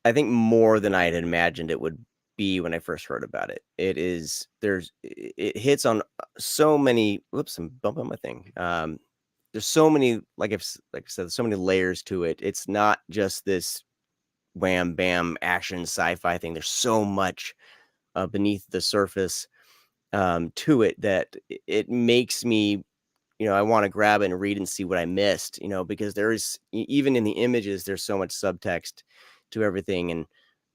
I think, more than I had imagined it would be when I first heard about it. It hits on so many. Whoops, I'm bumping my thing. There's so many, like I said, so many layers to it. It's not just this wham bam action sci-fi thing. There's so much beneath the surface to it that it makes me, I want to grab it and read and see what I missed, because there is, even in the images, there's so much subtext to everything.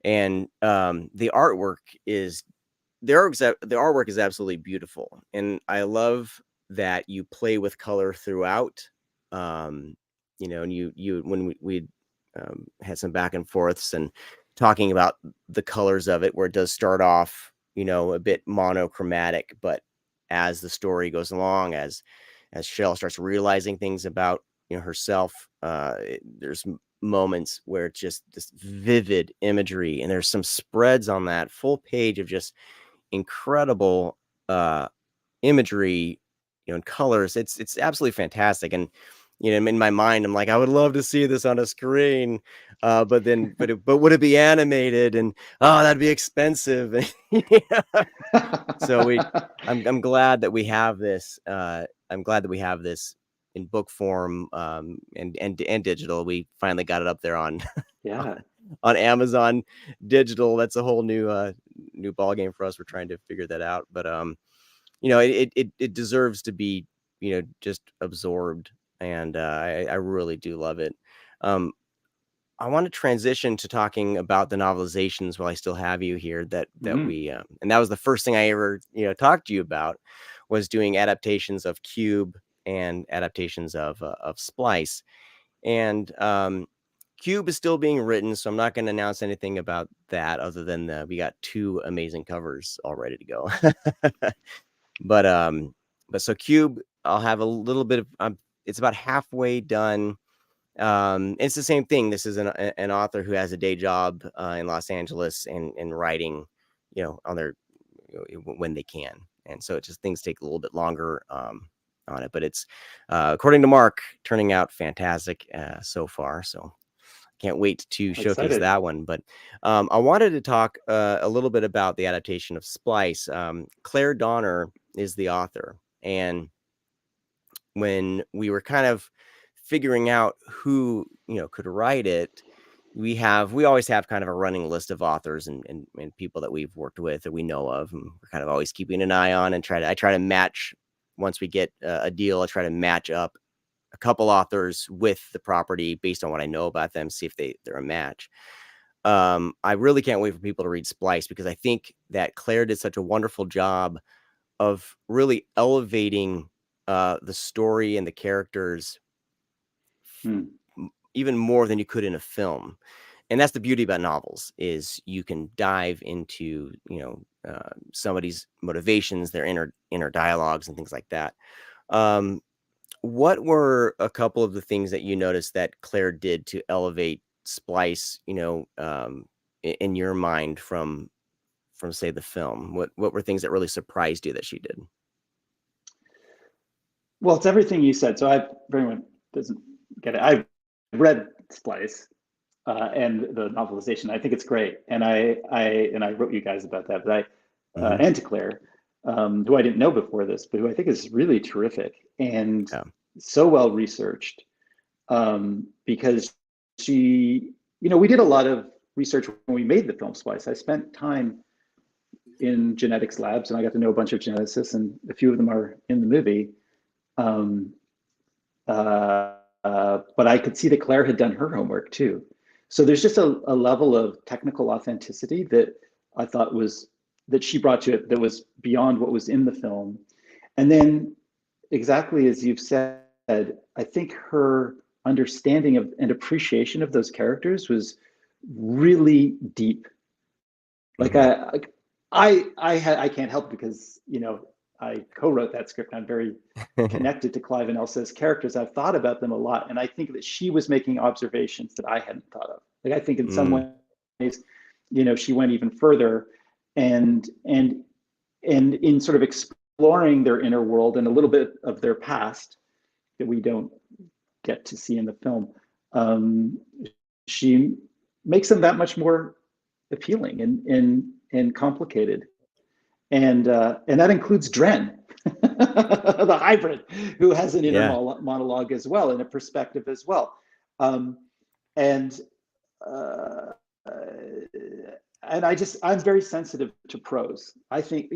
And the artwork is, the artwork is absolutely beautiful. And I love that you play with color throughout. And when we had some back and forths and talking about the colors of it, where it does start off, a bit monochromatic, but as the story goes along, as Shell starts realizing things about herself, there's moments where it's just this vivid imagery, and there's some spreads on that full page of just incredible imagery, and colors. It's absolutely fantastic. And in my mind, I'm like, I would love to see this on a screen, but would it be animated? And that'd be expensive. So I'm glad that we have this. I'm glad that we have this in book form, and digital. We finally got it up there on Yeah. on Amazon digital. That's a whole new ball game for us. We're trying to figure that out, but it deserves to be, just absorbed. And I really do love it. Um, I want to transition to talking about the novelizations while I still have you here. And that was the first thing I ever, talked to you about, was doing adaptations of Cube and adaptations of Splice. And Cube is still being written, so I'm not going to announce anything about that other than we got 2 amazing covers all ready to go. But so Cube, I'll have a little bit of. It's about halfway done. It's the same thing. This is an author who has a day job in Los Angeles and writing, on their when they can, and so it just things take a little bit longer on it. But it's according to Mark, turning out fantastic so far. So can't wait to showcase Excited. that one. But I wanted to talk a little bit about the adaptation of Splice. Claire Donner is the author, and when we were kind of figuring out who could write it, we always have kind of a running list of authors and people that we've worked with or we know of, and we're kind of always keeping an eye on and I try to match. Once we get a deal, I try to match up a couple authors with the property based on what I know about them, see if they're a match. I really can't wait for people to read Splice, because I think that Claire did such a wonderful job of really elevating the story and the characters even more than you could in a film. And that's the beauty about novels, is you can dive into somebody's motivations, their inner dialogues and things like that. What were a couple of the things that you noticed that Claire did to elevate Splice, in your mind from say the film? What were things that really surprised you that she did? Well, it's everything you said. So for anyone doesn't get it, I've read Splice and the novelization. I think it's great, and I wrote you guys about that. But and to Claire, who I didn't know before this, but who I think is really terrific and so well researched, because she, we did a lot of research when we made the film Splice. I spent time in genetics labs, and I got to know a bunch of geneticists, and a few of them are in the movie. But I could see that Claire had done her homework too. So there's just a level of technical authenticity that I thought that she brought to it that was beyond what was in the film. And then, exactly as you've said, I think her understanding of and appreciation of those characters was really deep. Like I can't help, because I co-wrote that script. I'm very connected to Clive and Elsa's characters. I've thought about them a lot, and I think that she was making observations that I hadn't thought of. Like, I think in some ways, she went even further, and in sort of exploring their inner world and a little bit of their past that we don't get to see in the film. She makes them that much more appealing and complicated. And that includes Dren, the hybrid, who has an inner monologue as well, and a perspective as well. I'm very sensitive to prose. I think,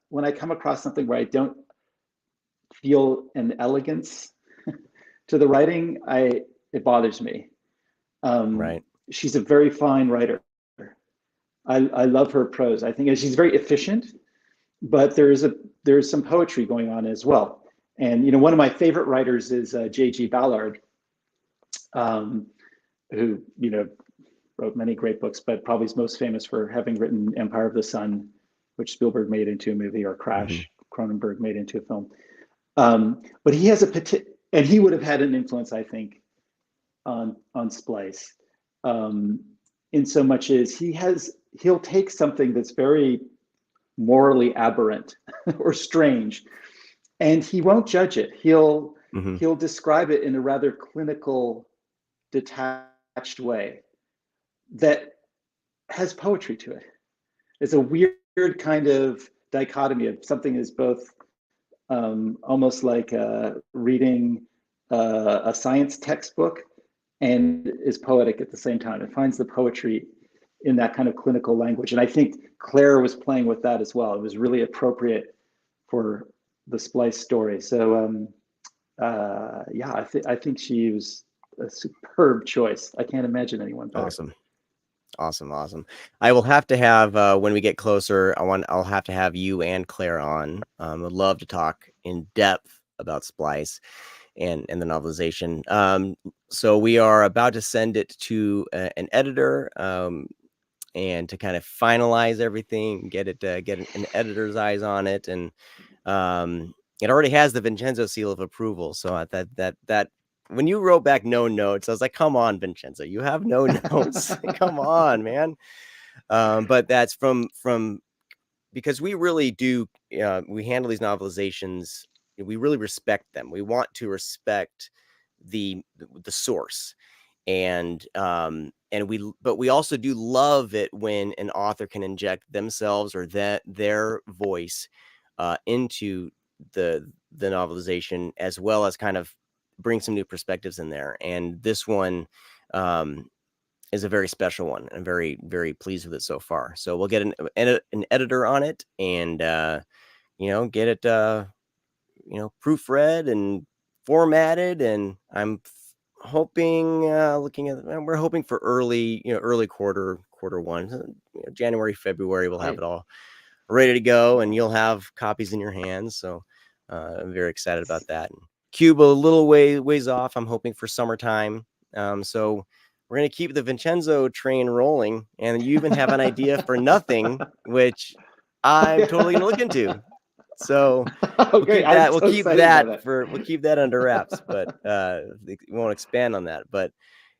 when I come across something where I don't feel an elegance to the writing, it bothers me. Right. She's a very fine writer. I love her prose. I think she's very efficient, but there's some poetry going on as well. And one of my favorite writers is J.G. Ballard, who wrote many great books, but probably is most famous for having written Empire of the Sun, which Spielberg made into a movie, or Crash, Cronenberg made into a film. But he has and he would have had an influence, I think, on Splice, in so much as he'll take something that's very morally aberrant or strange, and he won't judge it. He'll describe it in a rather clinical, detached way that has poetry to it. It's a weird kind of dichotomy of something is both almost like reading a science textbook and is poetic at the same time. It finds the poetry in that kind of clinical language. And I think Claire was playing with that as well. It was really appropriate for the Splice story. So yeah, I think she was a superb choice. I can't imagine anyone better. Awesome. I will have to have when we get closer. I'll have to have you and Claire on. I'd love to talk in depth about Splice and the novelization. So we are about to send it to an editor, and to kind of finalize everything, get an editor's eyes on it, and it already has the Vincenzo seal of approval. So that when you wrote back no notes, I was like, come on, Vincenzo, you have no notes. Come on, man. But that's from because we really do, we handle these novelizations. We really respect them. We want to respect the source, and we also do love it when an author can inject themselves or their voice into the novelization, as well as kind of bring some new perspectives in there. And this one is a very special one. I'm very, very pleased with it so far. So we'll get an editor on it, and get it proofread and formatted. And I'm hoping, we're hoping for early quarter one, January, February, we'll have it all ready to go, and you'll have copies in your hands. So I'm very excited about that. And Cuba, a little ways off. I'm hoping for summertime. So we're going to keep the Vincenzo train rolling, and you even have an idea for Nothing, which I'm totally going to look into. So okay, we'll keep that under wraps, but we won't expand on that. But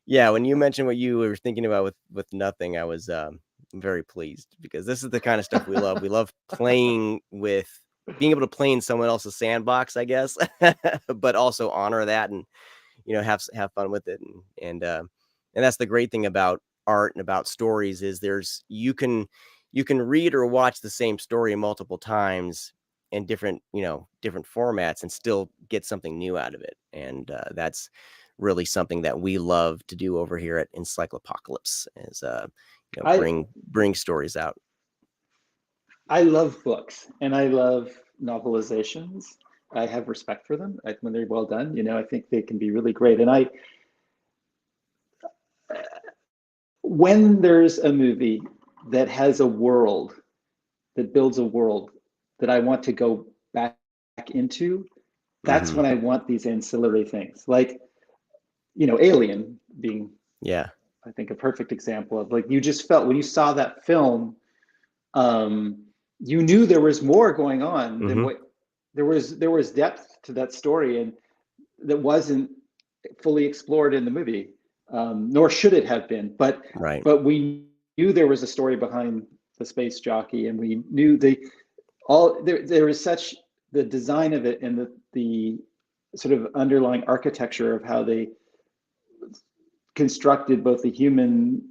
yeah, when you mentioned what you were thinking about with Nothing, I was very pleased, because this is the kind of stuff we love. We love being able to play in someone else's sandbox, I guess, but also honor that, and have fun with it. And that's the great thing about art and about stories, is you can read or watch the same story multiple times in different formats and still get something new out of it. And that's really something that we love to do over here at Encyclopocalypse, is bring stories out. I love books, and I love novelizations. I have respect for them when they're well done. I think they can be really great. And when there's a movie that has a world, that builds a world that I want to go back into, that's when I want these ancillary things. Like, Alien being, I think, a perfect example of, like, you just felt when you saw that film, you knew there was more going on than what there was depth to that story, and that wasn't fully explored in the movie, nor should it have been. But we knew there was a story behind the space jockey, and we knew there was such the design of it, and the sort of underlying architecture of how they constructed both the human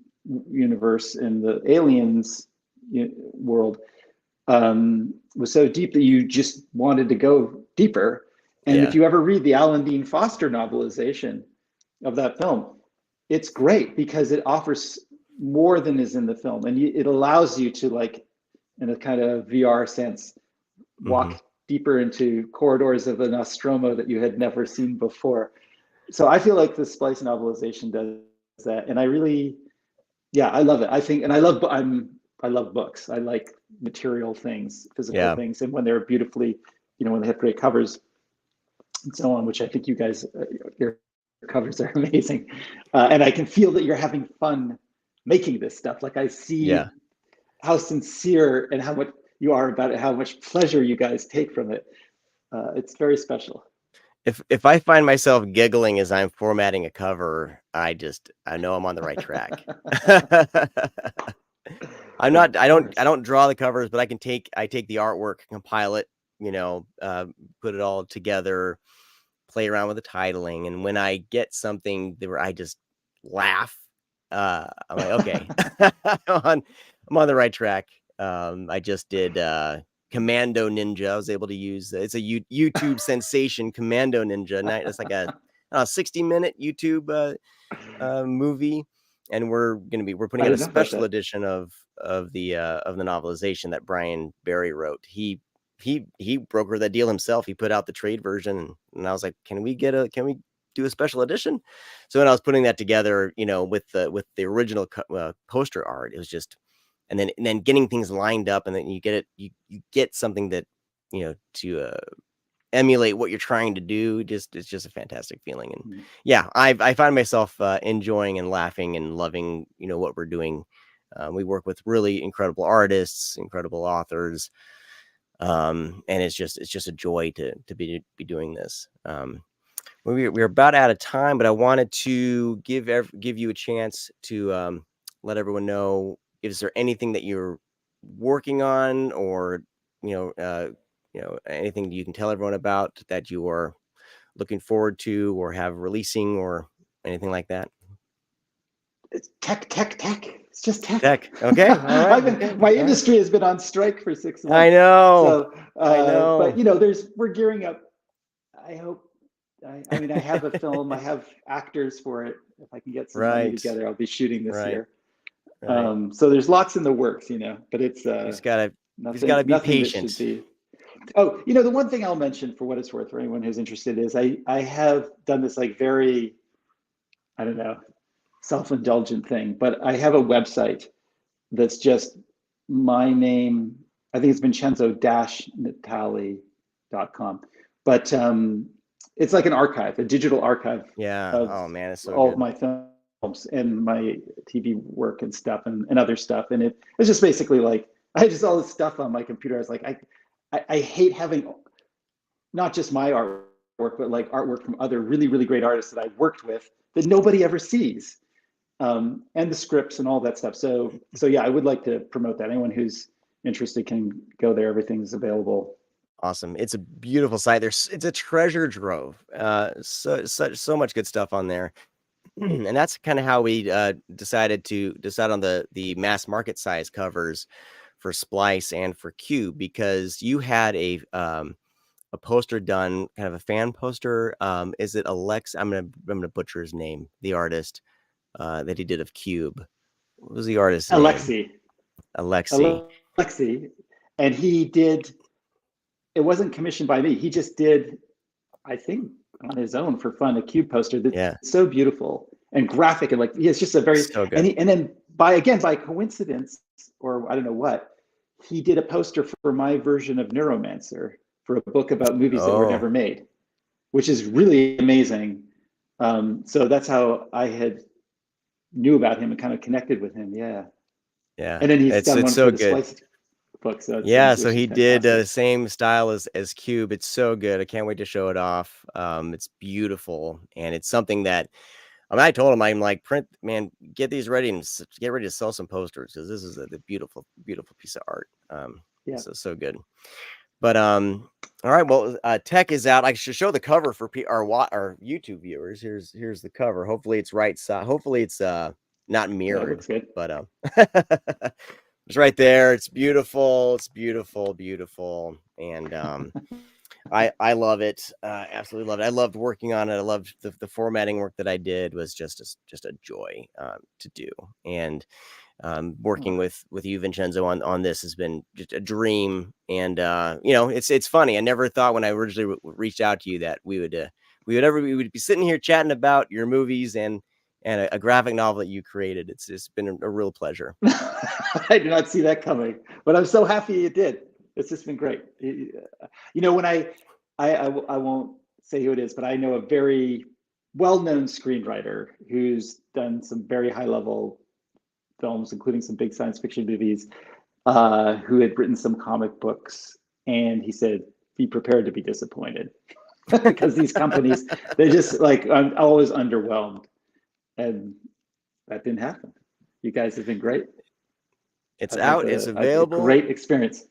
universe and the aliens world was so deep that you just wanted to go deeper. And if you ever read the Alan Dean Foster novelization of that film, it's great because it offers more than is in the film, and it allows you to, like, in a kind of VR sense, walk deeper into corridors of the Nostromo that you had never seen before. So I feel like the Splice novelization does that, and I really, I love it. I think, and I love books. I like material things, physical things, and when they're beautifully, when they have great covers and so on, which I think you guys, your covers are amazing, and I can feel that you're having fun making this stuff. Like, I see how sincere and how much you are about it, how much pleasure you guys take from it. It's very special. If I find myself giggling as I'm formatting a cover, I know I'm on the right track. I don't draw the covers, but I take the artwork, compile it, put it all together, play around with the titling. And when I get something where I just laugh, I'm like, okay, I'm on the right track. I just did Commando Ninja. I was able to use, it's a YouTube sensation, Commando Ninja. It's like a 60-minute YouTube movie, and we're putting out a special edition of the novelization that Brian Barry wrote. He he brokered that deal himself. He put out the trade version, and I was like, can we do a special edition? So when I was putting that together, with the original poster art, it was just, and then getting things lined up, and then you get something that, to emulate what you're trying to do. It's just a fantastic feeling. And yeah, I find myself enjoying and laughing and loving, what we're doing. We work with really incredible artists, incredible authors, and it's just a joy to be doing this. We're about out of time, but I wanted to give you a chance to let everyone know, is there anything that you're working on, or anything you can tell everyone about that you are looking forward to or have releasing, or anything like that? It's tech. It's just tech. Okay. All right. My industry has been on strike for 6 months. I know. So, I know. But we're gearing up. I hope. I mean, I have a film. I have actors for it. If I can get some money together, I'll be shooting this year. Right. So there's lots in the works, but it's you just gotta be patient. Oh, the one thing I'll mention, for what it's worth, for anyone who's interested, is I have done this very, I don't know, self-indulgent thing, but I have a website that's just my name. I think it's Vincenzo-Natali.com, but it's like an archive, a digital archive. Yeah. Oh man, it's so all good. of my films and my TV work and stuff, and other stuff. And it's just basically like, I had just all this stuff on my computer. I was like, I hate having not just my artwork, but like artwork from other really, really great artists that I've worked with that nobody ever sees, and the scripts and all that stuff. So yeah, I would like to promote that. Anyone who's interested can go there. Everything's available. Awesome. It's a beautiful site. It's a treasure trove. So much good stuff on there. And that's kind of how we decide on the mass market size covers for Splice and for Cube, because you had a poster done, kind of a fan poster. Is it Alex? I'm gonna butcher his name. The artist that he did of Cube. What was the artist's name? Alexi. And he did. It wasn't commissioned by me. He just did, I think, on his own for fun, a Cube poster that's so beautiful and graphic, and it's just a very so good. And then by coincidence, or I don't know what, he did a poster for my version of Neuromancer, for a book about movies that were never made, which is really amazing. So that's how I knew about him and kind of connected with him. Yeah. And then he's done one so for the good. Splice book. So so he did the same style as Cube. It's so good. I can't wait to show it off. It's beautiful, and it's something that I told him, I'm like, print, man, get these ready and get ready to sell some posters, because this is a beautiful piece of art. So good. But all right, well, tech is out. I should show the cover for our YouTube viewers. Here's the cover. Hopefully it's right side. Hopefully it's not mirrored. That looks good. But it's right there. It's beautiful. It's beautiful. And I love it. Absolutely love it. I loved working on it. I loved the formatting work that I did. Was just a joy to do. And working with you, Vincenzo, on this has been just a dream. And it's funny. I never thought, when I originally reached out to you, that we would be sitting here chatting about your movies and a graphic novel that you created. It's been a real pleasure. I did not see that coming, but I'm so happy you did. It's just been great. When I won't say who it is, but I know a very well-known screenwriter who's done some very high-level films, including some big science fiction movies, who had written some comic books, and he said, be prepared to be disappointed, because these companies, they're just I'm always underwhelmed, and that didn't happen. You guys have been great. It's out. It's available. Great experience.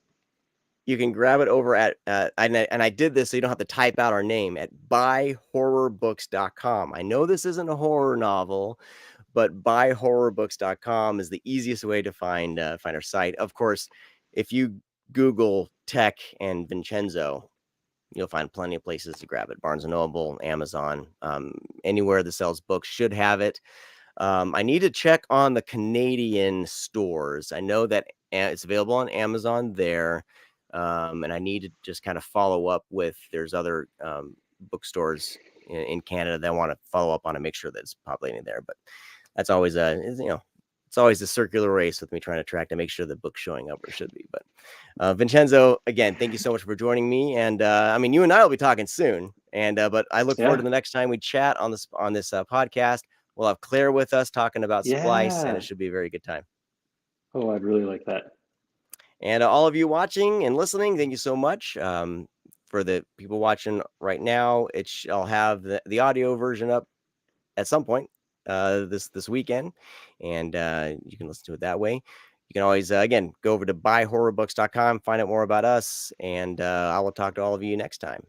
You can grab it over at and I did this so you don't have to type out our name, at buyhorrorbooks.com. I know this isn't a horror novel, but buyhorrorbooks.com is the easiest way to find our site. Of course, if you Google tech and Vincenzo, you'll find plenty of places to grab it. Barnes & Noble, Amazon, anywhere that sells books should have it. I need to check on the Canadian stores. I know that it's available on Amazon there. And I need to just kind of follow up with, there's other bookstores in Canada that want to follow up on it, make sure that it's populating there. But that's always it's always a circular race with me trying to track to make sure the book's showing up where it should be. But Vincenzo, again, thank you so much for joining me. And I mean, you and I will be talking soon. And but I look forward to Yeah. the next time we chat on this podcast. We'll have Claire with us talking about Splice, and Yeah. it should be a very good time. Oh, I'd really like that. And all of you watching and listening, thank you so much. For the people watching right now, I'll have the audio version up at some point this weekend, and you can listen to it that way. You can always again go over to buyhorrorbooks.com, find out more about us, and I will talk to all of you next time.